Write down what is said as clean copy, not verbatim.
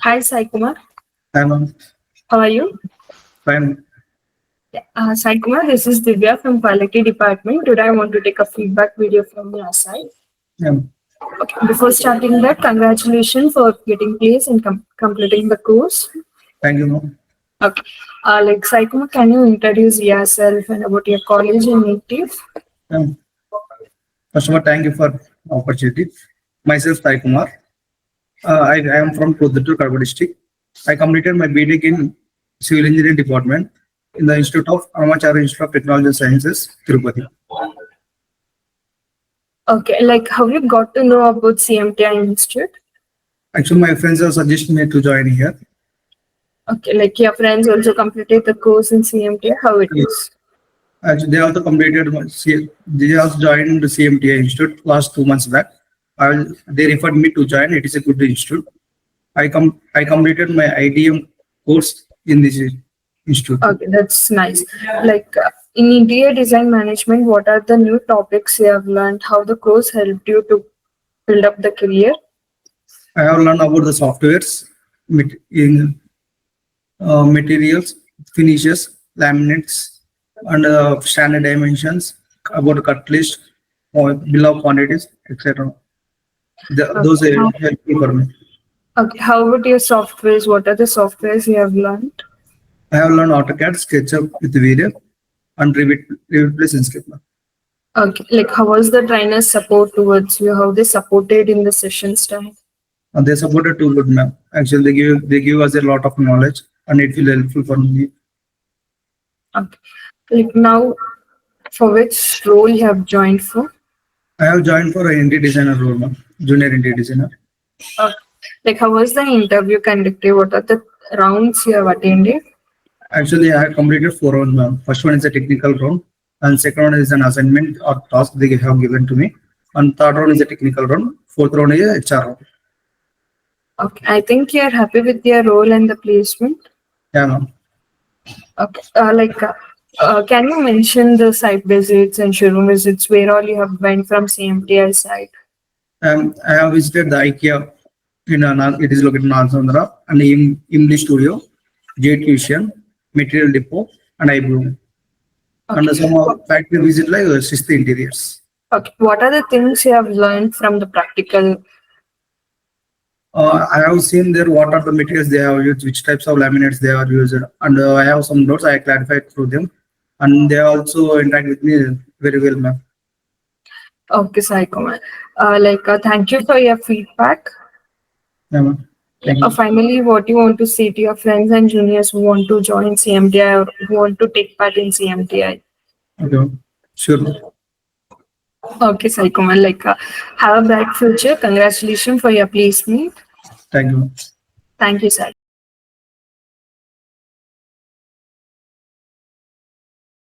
Hi, Sai Kumar. Hi, ma'am. How are you? Fine. Sai Kumar, this is Divya from Quality Department. Today, I want to take a feedback video from your side. Yeah. Okay. Before starting that, congratulations for getting placed and completing the course. Thank you, ma'am. Okay. Sai Kumar, can you introduce yourself and about your college and native? Um, First of all, thank you for the opportunity. Myself, Sai Kumar. I am from Koduttur, Kadapa district. I completed my BTech in Civil Engineering Department in the Institute of Annamacharya Institute of Technology and Sciences, Tirupati. Okay. How you got to know about CMTI Institute? Actually, my friends have suggested me to join here. Okay. Your friends also completed the course in CMTI. How it is? Actually, they also completed. They also joined the CMTI Institute last 2 months back. They referred me to join. It is a good institute. I completed my IDM course in this institute. Okay, that's nice. In interior design management, what are the new topics you have learned? How the course helped you to build up the career? I have learned about the softwares, in materials, finishes, laminates, and standard dimensions, about cut list, or bill of quantities, etc. Those are How, helpful for me. okay, how about your softwares? What are the softwares you have learned? I have learned AutoCAD, SketchUp with VRF, and Revit Plus Inkscape. Okay, how was the trainer's support towards you? How they supported in the sessions time? And they supported too good, ma'am. Actually, they give us a lot of knowledge, and it will helpful for me. Okay, now, for which role you have joined for? I have joined for an interior designer role, ma'am. Junior interior designer. Okay. How was the interview conducted? What are the rounds you have attended? Actually, I have completed 4 rounds, ma'am. First one is a technical round, and second one is an assignment or task they have given to me. And third round is a technical round. Fourth round is a HR round. Okay, I think you are happy with your role and the placement. Yeah, ma'am. Okay, can you mention the site visits and showroom visits where all you have went from CMTI side? I have visited the IKEA it is located in Andhra, and Imli Studio, J Tuition, Material Depot, and iBloom. Okay. And some factory visit like Sixth Interiors. Okay, what are the things you have learned from the practical? I have seen there what are the materials they have used, which types of laminates they are used, and I have some notes I clarified through them, and they also interact with me very well, ma'am. Okay, Sai Kumar. Thank you for your feedback. Yeah, ma'am. Thank you. Finally, what you want to say to your friends and juniors who want to join CMTI or who want to take part in CMTI? Okay, ma'am. Sure, ma'am. Okay, Sai Kumar. Have a bright future. Congratulations for your placement. Thank you, ma'am. Thank you, Sai.